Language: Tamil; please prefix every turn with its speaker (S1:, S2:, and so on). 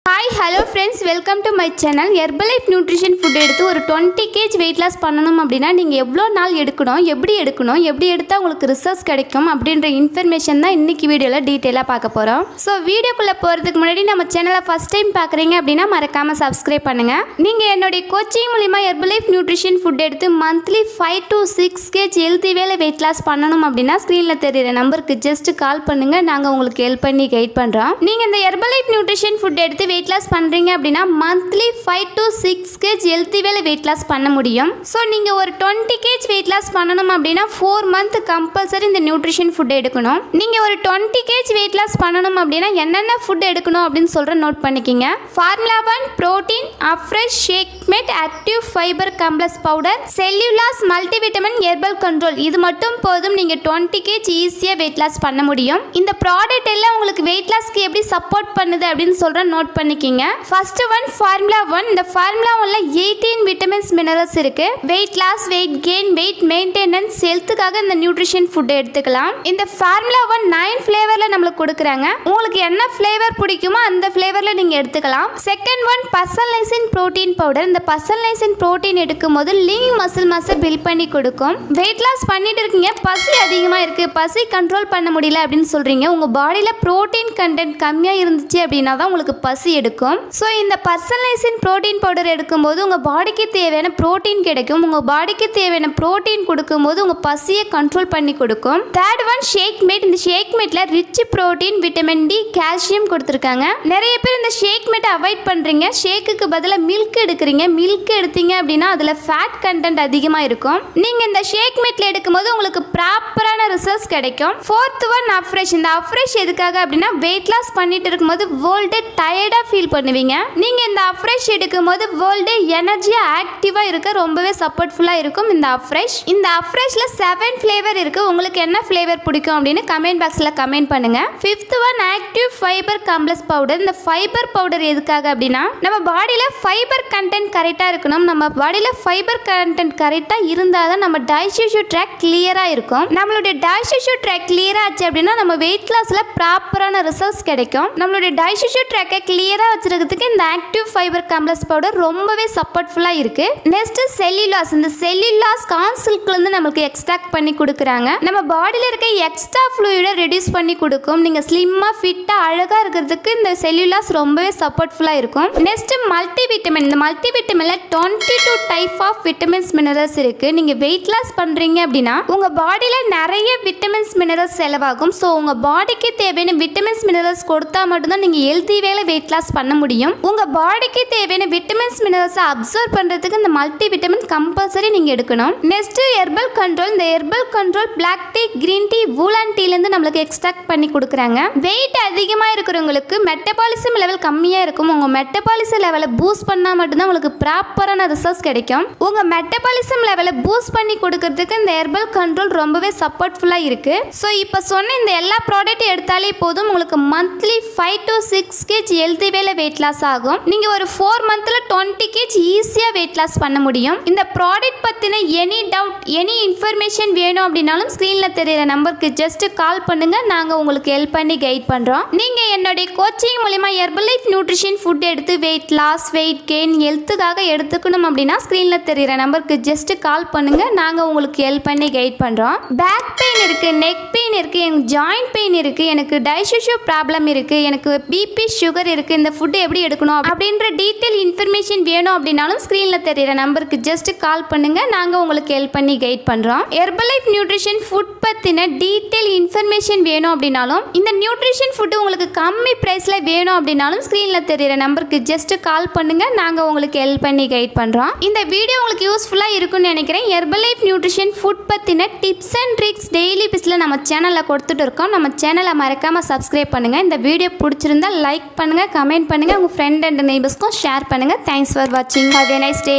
S1: Hi, hello friends, welcome to my channel. Herbalife Nutrition Food எடுத்து ஒரு 20 kg weight loss பண்ணணும் அப்படினா நீங்க எவ்வளவு நாள் எடுக்கணும், எப்படி எடுத்தா உங்களுக்கு ரிசல்ட்ஸ் கிடைக்கும் அப்படிங்கற இன்ஃபர்மேஷன் தான் இன்னைக்கு வீடியோல டீடைலா பார்க்க போறோம். சோ வீடியோக்குள்ள போறதுக்கு முன்னாடி நம்ம சேனலை ஃபர்ஸ்ட் டைம் பார்க்கறீங்க அப்படினா மறக்காம Subscribe பண்ணுங்க. நீங்க என்னோட கோச்சிங் மூலமா Herbalife Nutrition Food எடுத்து monthly 5 to 6 kg healthy way weight loss பண்ணணும் அப்படினா ஸ்கிரீன்ல தெரியுற நம்பருக்கு just கால் பண்ணுங்க. நாங்க உங்களுக்கு ஹெல்ப் பண்ணி கைட் பண்றோம். நீங்க இந்த Herbalife Nutrition Food எடுத்து weight loss பண்றீங்க அப்படினா monthly 5 to 6 kg healthy way weight loss பண்ண முடியும். சோ நீங்க ஒரு 20 kg weight loss பண்ணனும் அப்படினா 4 month compulsory இந்த nutrition food எடுக்கணும். நீங்க ஒரு 20 kg weight loss பண்ணனும் அப்படினா என்னென்ன food எடுக்கணும் அப்படினு சொல்ற நோட் பண்ணிக்கங்க. Formula 1 protein, Afresh shake mate, active fiber complex powder, cellulose multivitamin, herbal control இது மட்டும் போதும் நீங்க 20 kg ஈஸியா weight loss பண்ண முடியும். இந்த ப்ராடக்ட் எல்லாம் உங்களுக்கு weight lossக்கு எப்படி சப்போர்ட் பண்ணுது அப்படினு சொல்ற நோட் பண்ணிக்கங்க. First one Formula 1. இந்த Formula 1ல 18 விட்டமின்ஸ் மினரல்ஸ் இருக்கு. weight loss, weight gain, weight maintenance, ஹெல்த்துக்காக இந்த நியூட்ரிஷன் ஃபுட் எடுத்துக்கலாம். இந்த Formula 1 9 ஃப்ளேவர்ல நமக்கு கொடுக்கறாங்க. உங்களுக்கு என்ன ஃப்ளேவர் பிடிக்குமோ அந்த ஃப்ளேவர்ல நீங்க எடுத்துக்கலாம். Second one personalising protein powder. இந்த பர்சனலைசிங் புரோட்டீன் எடுக்கும்போது லீன் மசில் மாஸை பில்ட் பண்ணி கொடுக்கும். weight loss பண்ணிட்டு இருக்கீங்க, பசி அதிகமா இருக்கு, பசி கண்ட்ரோல் பண்ண முடியல அப்படின்னு சொல்றீங்க. உங்க பாடியில புரோட்டீன் கண்டென்ட் கம்மியா இருந்துச்சு அப்படின்னா தான் உங்களுக்கு பசி எடுக்கும். ஸோ இந்த பர்சனலைசிங் புரோட்டீன் பவுடர் எடுக்கும்போது உங்கள் பாடிக்கு தேவையான புரோட்டீன் கிடைக்கும். உங்கள் பாடிக்கு தேவையான புரோட்டீன் கொடுக்கும்போது உங்கள் பசியை கண்ட்ரோல் பண்ணி கொடுக்கும். Third one shake made. இந்த ஷேக் மேட்டில் rich protein, vitamin D, calcium கொடுத்துருக்காங்க. நிறைய பேர் இந்த ஷேக் மேட்டை அவாய்ட் பண்ணுறீங்க. ஷேக்குக்கு பதிலாக மில்க் எடுக்கிறீங்க. மில்க் எடுத்தீங்க அப்படின்னா அதில் ஃபேட் கண்டென்ட் அதிகமாக இருக்கும். நீங்கள் இந்த ஷேக் மேட்டில் எடுக்கும்போது உங்களுக்கு ப்ராப்பரான ரிசல்ட்ஸ் கிடைக்கும். Fourth one afresh. இந்த அஃப்ரெஷ் எதுக்காக அப்படின்னா வெயிட் லாஸ் பண்ணிட்டு இருக்கும்போது வேர்ல்டு டயர்டாக ஃபீல் பண்ணுவீங்க. நீங்க இந்த அஃப்ரெஷ் எடுக்கும்போது வேர்ல்டே எனர்ஜியா ஆக்டிவா இருக்க ரொம்பவே சப்போர்ட்ஃபுல்லா இருக்கும் இந்த அஃப்ரெஷ். இந்த அஃப்ரெஷ்ல 7 ஃப்ளேவர் இருக்கு. உங்களுக்கு என்ன ஃப்ளேவர் பிடிக்கும் அப்படின்னு கமெண்ட் பாக்ஸ்ல கமெண்ட் பண்ணுங்க. Fifth one active fibre complex powder. இந்த ஃபைபர் பவுடர் எதுக்காக அப்படின்னா நம்ம பாடியில ஃபைபர் கண்டென்ட் கரெக்டா இருக்கணும். நம்ம பாடியில ஃபைபர் கண்டென்ட் கரெக்டா இருந்தாதான் நம்ம டைஜஸ்டிவ் ட்ராக் கிளியரா இருக்கும். நம்மளுடைய டைஜஸ்டிவ் ட்ராக் கிளியரா ஆச்சு அப்படின்னா நம்ம வெயிட் லாஸ்ல ப்ராப்பரான ரிசல்ட்ஸ் கிடைக்கும். நம்மளுடைய டைஜஸ்டிவ் ட்ராக்கை கிளியரா வச்சிருக்கிறதுக்கு இந்த ஆக்டிவ் ஃபைபர் காம்ப்ளெக்ஸ் பவுடர் ரொம்பவே சப்போர்ட்ஃபுல்லா இருக்கு. Next cellulase. இந்த செல்லுலாஸ் கான்சில்க்ல இருந்து நமக்கு எக்ஸ்ட்ராக்ட் பண்ணி கொடுக்கறாங்க. நம்ம பாடியில இருக்க எக்ஸ்ட்ரா ஃப்ளூயிடை ரெடியூஸ் பண்ணி கொடுக்கும். நீங்க ஸ்லிம்மா ஃபிட்டா அழகா இருக்கிறதுக்கு இந்த செல்லுலாஸ் ரொம்பவே சப்போர்ட்ஃபுல்லா இருக்கும். Next multivitamin. இந்த மல்டி விட்டமின்ல 22 டைப் ஆஃப் விட்டமின்ஸ் மினரல்ஸ் இருக்கு. நீங்க வெயிட் லாஸ் பண்றீங்க அப்படின்னா உங்க பாடியில நிறைய விட்டமின்ஸ் மினரல்ஸ் செலவாகும். ஸோ உங்க பாடிக்கு தேவையான விட்டமின்ஸ் மினரல்ஸ் கொடுத்தா மட்டும்தான் நீங்க ஹெல்தி வேலை வெயிட் லாஸ் பண்ண முடியும். உங்க பாடிக்கு தேவையான விட்டமின்ஸ் மினரல்ஸ் அப்சர்வ் பண்றதுக்கு இந்த மல்டி விட்டமின் கம்பல்சரி நீங்க எடுக்கணும். Next herbal control. இந்த herbal control black tea, green tea, oolong டீல இருந்து நமக்கு எக்ஸ்ட்ராக்ட் பண்ணி கொடுக்கறாங்க. வெயிட் அதிகமா இருக்கிறவங்களுக்கு மெட்டபாலிசம் லெவல் கம்மியா இருக்கும். உங்க மெட்டபாலிசம் லெவலை பூஸ்ட் பண்ணா மட்டும்தான் உங்களுக்கு ப்ராப்பரான ரிசல்ட்ஸ் கிடைக்கும். உங்க மெட்டபாலிசம் லெவலை பூஸ்ட் பண்ணி கொடுக்கிறதுக்கு இந்த ஹெர்பல் கண்ட்ரோல் ரொம்பவே சப்போர்ட்ஃபுல்லா இருக்கு. ஸோ இப்போ சொன்ன இந்த எல்லா ப்ராடக்ட் எடுத்தாலே போதும் உங்களுக்கு மந்த்லி 5 to 6 kg ஹெல்தி வேலை வெயிட் லாஸ் ஆகும். நீங்க ஒரு 4 மந்த்ல 20 kg ஈஸியா வெயிட் லாஸ் பண்ண முடியும். இந்த ப்ராடக்ட் பத்தின எனி டவுட், எனி இன்ஃபர்மேஷன் வேணும் அப்படினாலும் ஸ்கிரீன்ல தெரியுற நம்பருக்கு ஜஸ்ட் கால் பண்ணுங்க. நாங்க உங்களுக்கு ஹெல்ப் பண்ணி கைட் பண்றோம். நீங்க என்னோட கோச்சிங் மூலமா Herbalife Nutrition Food எடுத்து வெயிட் லாஸ், வெயிட் கெயின், ஹெல்த்துக்காக எடுத்துக்கணும் அப்படின்னா ஸ்கிரீன்ல தெரியுற நம்பருக்கு ஜஸ்ட் கால் பண்ணுங்க. நாங்க உங்களுக்கு ஹெல்ப் பண்ணி கைட் பண்றோம். பேக் பெயின் இருக்கு, நெக் பெயின் இருக்கு, எனக்கு ஜாயிண்ட் பெயின் இருக்கு, எனக்கு டைஜஸ்டிவ் ப்ராப்ளம் இருக்கு, எனக்கு பிபி சுகர் இருக்கு, இந்த ஃபுட் எப்படி எடுக்கணும் அப்படின்ற டீடைல் இன்ஃபர்மேஷன் வேணும் அப்படினாலும் ஸ்கிரீன்ல தெரியுற நம்பருக்கு ஜஸ்ட் கால் பண்ணுங்க. நாங்க உங்களுக்கு ஹெல்ப் பண்ணி கைட் பண்றோம். Herbalife Nutrition Food பத்தின டீடைல் இன்ஃபர்மேஷன் வேணும் அப்படினாலும் இந்த நியூட்ரிஷன் ஃபுட் உங்களுக்கு கம்மி பிரைஸ்ல வேணும் அப்படினாலும் ஸ்கிரீன்ல தெரியுற நம்பருக்கு ஜஸ்ட் கால் பண்ணுங்க. நாங்க உங்களுக்கு ஹெல்ப் பண்ணி கைட் பண்றோம். இந்த வீடியோ உங்களுக்கு யூஸ்ஃபுல்லா இருக்கும்னு நினைக்கிறேன். Herbalife Nutrition Food பத்தின டிப்ஸ் அண்ட் ட்ரிக்ஸ் டெய்லி பிஸ்ல நம்ம சேனல்ல கொடுத்துட்டு இருக்கோம். நம்ம சேனலை மறக்காம சப்ஸ்கிரைப் பண்ணுங்க. இந்த வீடியோ பிடிச்சிருந்தா லைக் பண்ணுங்க, கமெண்ட் பண்ணுங்க, உங்க ஃப்ரெண்ட் அண்ட் நெய்பர்ஸ்க்கும் ஷேர் பண்ணுங்க. தேங்க்ஸ் ஃபார் வாட்சிங். Have a nice day.